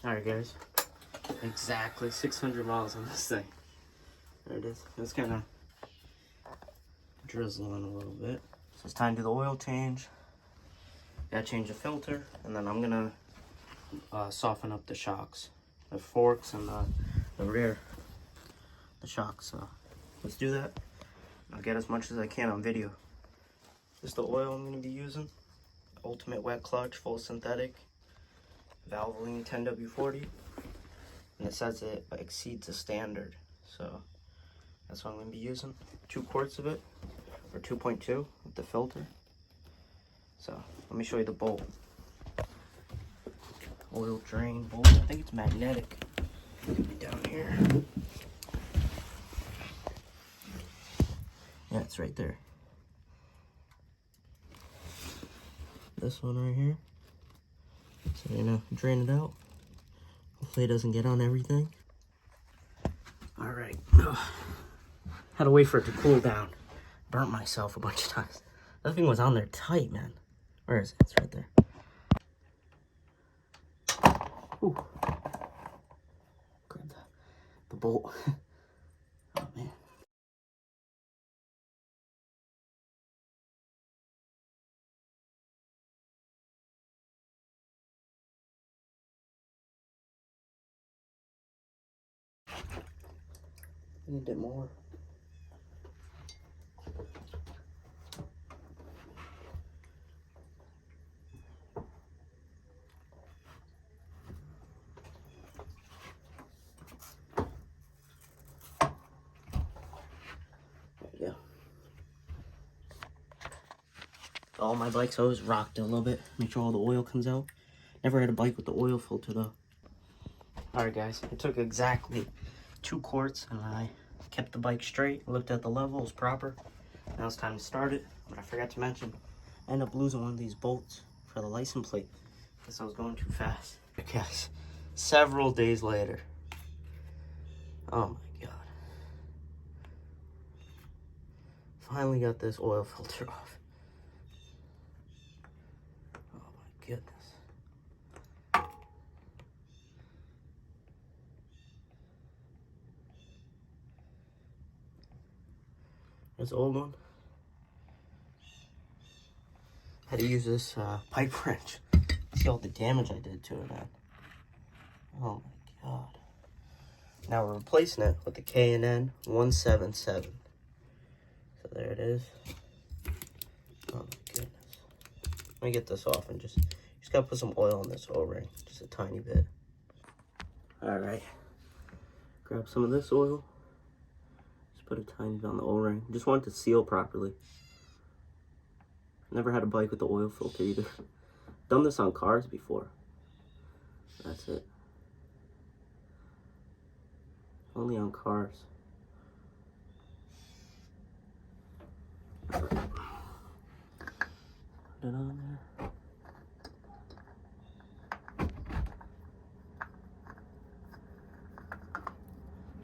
Alright guys, exactly 600 miles on this thing. There it is. It's kind of drizzling a little bit. So it's time to do the oil change. Gotta change the filter, and then I'm gonna soften up the shocks, the forks, and the rear, the shocks. So let's do that. I'll get as much as I can on video. This is the oil I'm gonna be using. Ultimate wet clutch, full synthetic, Valvoline 10W40, and it says it exceeds the standard, so that's what I'm going to be using. 2 quarts of it, or 2.2 with the filter. So let me show you the bolt. Oil drain bolt. I think it's magnetic. Down here. Yeah, it's right there. This one right here. So you're gonna drain it out. Hopefully it doesn't get on everything. Alright. Had to wait for it to cool down. Burnt myself a bunch of times. That thing was on there tight, man. Where is it? It's right there. Ooh. Grab the bolt. Oh man. I need it more. There you go. All my bikes always rocked a little bit. Make sure all the oil comes out. Never had a bike with the oil filter though. Alright guys, it took exactly 2 quarts and I kept the bike straight, looked at the levels proper. Now it's time to start it, but I forgot to mention, I ended up losing one of these bolts for the license plate because I was going too fast. Guys, several days later, oh my god, finally got this oil filter off. Oh my goodness. This old one. Had to use this pipe wrench. See all the damage I did to it, man. Oh my god. Now we're replacing it with the K&N 177. So there it is. Oh my goodness. Let me get this off and just gotta put some oil on this O-ring. Just a tiny bit. Alright. Grab some of this oil. Put a tiny bit on the O-ring. Just want it to seal properly. Never had a bike with the oil filter either. Done this on cars before. That's it. Only on cars. Put it on there.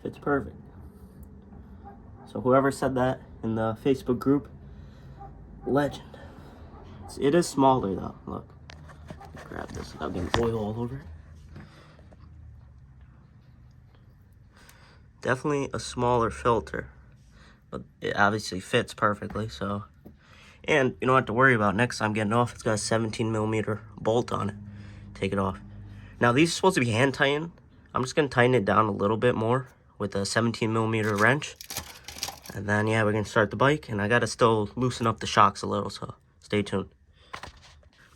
Fits perfect. So whoever said that in the Facebook group, legend. It is smaller though, look. Grab this without getting oil all over it. Definitely a smaller filter, but it obviously fits perfectly, so. And you don't have to worry about next time getting off, it's got a 17mm bolt on it. Take it off. Now these are supposed to be hand tightened. I'm just gonna tighten it down a little bit more with a 17mm wrench. And then, yeah, we're going to start the bike. And I got to still loosen up the shocks a little, so stay tuned.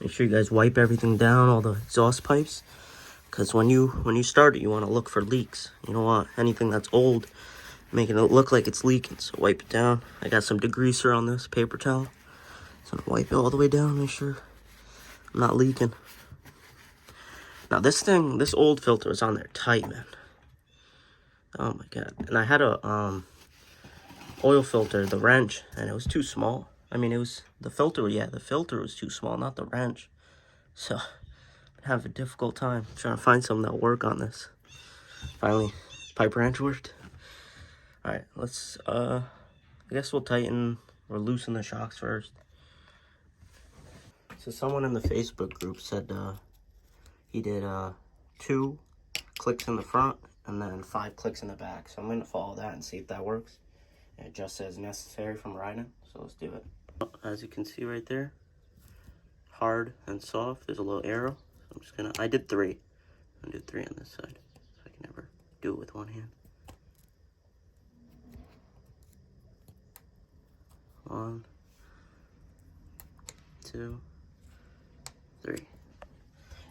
Make sure you guys wipe everything down, all the exhaust pipes. Because when you start it, you want to look for leaks. You don't want anything that's old making it look like it's leaking. So wipe it down. I got some degreaser on this paper towel. So I'm going to wipe it all the way down, make sure I'm not leaking. Now this old filter is on there tight, man. Oh my god. And I had a oil filter, the wrench, and it was too small. I mean, it was the filter was too small, not the wrench. So I have a difficult time trying to find something that'll work on this. Finally, pipe wrench worked. All right, let's I guess we'll tighten or loosen the shocks first. So someone in the Facebook group said he did 2 clicks in the front and then 5 clicks in the back. So I'm going to follow that and see if that works. It just says necessary from riding, so let's do it. As you can see right there, hard and soft, there's a little arrow. So I'm just gonna, I did 3. I'm gonna do 3 on this side. I can never do it with one hand. 1, 2, 3.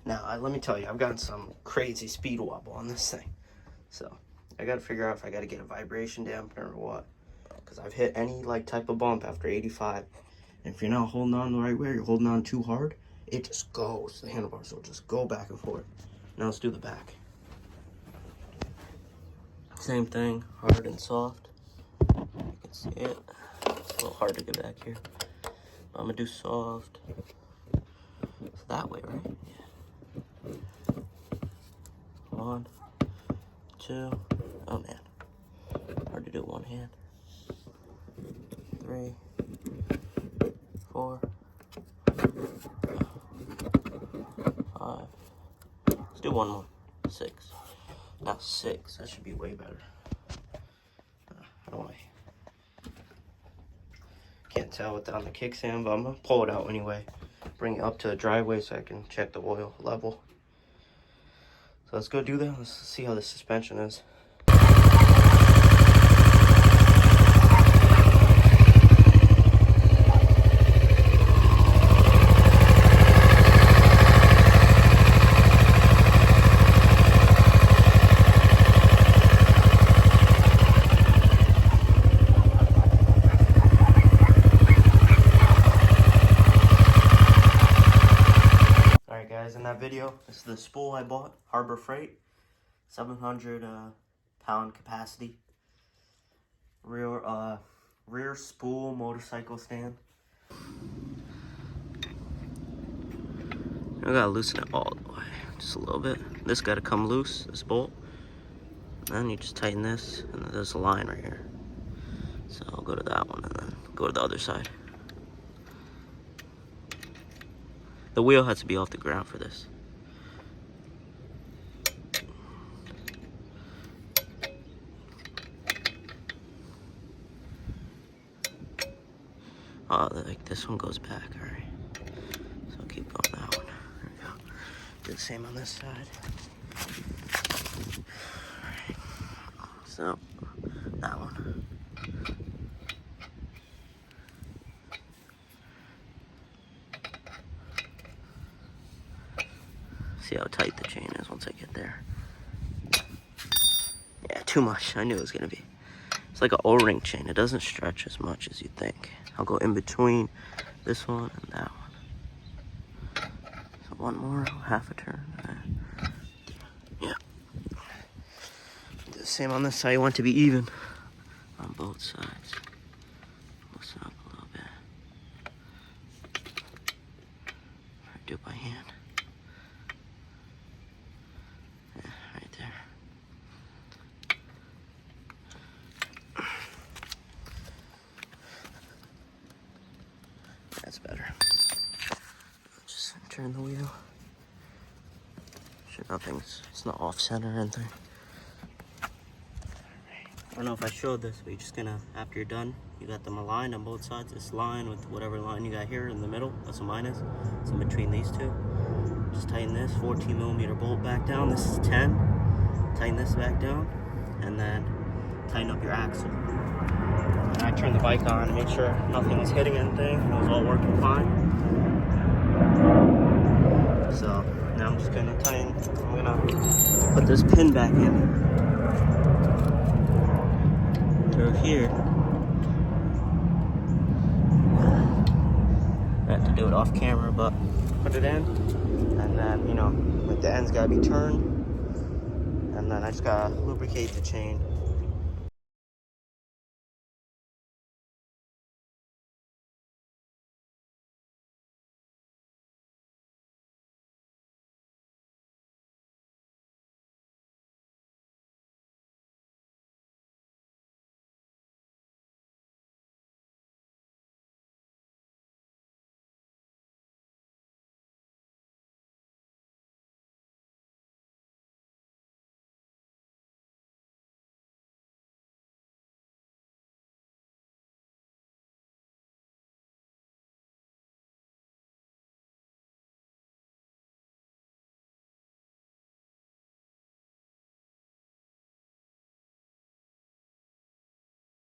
Now, let me tell you, I've gotten some crazy speed wobble on this thing. So, I gotta figure out if I gotta get a vibration dampener or what. Because I've hit any like type of bump after 85. And if you're not holding on the right way, you're holding on too hard, it just goes. The handlebars will just go back and forth. Now let's do the back. Same thing, hard and soft. You can see it. It's a little hard to get back here. I'm gonna do soft. It's that way, right? Yeah. 1, 2. Oh man, hard to do one hand. 3, 4, 5. Let's do one more. 6. Now 6. That should be way better. I don't know. Can't tell with that on the kickstand, but I'm gonna pull it out anyway. Bring it up to the driveway so I can check the oil level. So let's go do that. Let's see how the suspension is. In that video, this is the spool I bought, Harbor Freight, 700 pound capacity, rear spool motorcycle stand. I gotta loosen it all the way, just a little bit. This gotta come loose, this bolt. And then you just tighten this, and then there's a line right here. So I'll go to that one and then go to the other side. The wheel has to be off the ground for this. Oh, like this one goes back, all right. So I'll keep going that one. There we go. Do the same on this side. All right. So, that one. See how tight the chain is once I get there. Yeah, too much. I knew it was gonna be. It's like an O-ring chain. It doesn't stretch as much as you think. I'll go in between this one and that one. So one more, half a turn. Yeah. Do the same on this side. You want it to be even on both sides. Loosen up a little bit. Or do it by hand. That's better. Just turn the wheel. Sure, it's not off center or anything. I don't know if I showed this, but you're just gonna, after you're done, you got them aligned on both sides. This line with whatever line you got here in the middle, that's what mine is. It's in between these two. Just tighten this 14mm bolt back down. This is 10. Tighten this back down, and then tighten up your axle. And I turned the bike on to make sure nothing was hitting anything. It was all working fine. So now I'm just gonna tighten. I'm gonna put this pin back in through here. I have to do it off camera, but put it in, and then like the end's gotta be turned, and then I just gotta lubricate the chain.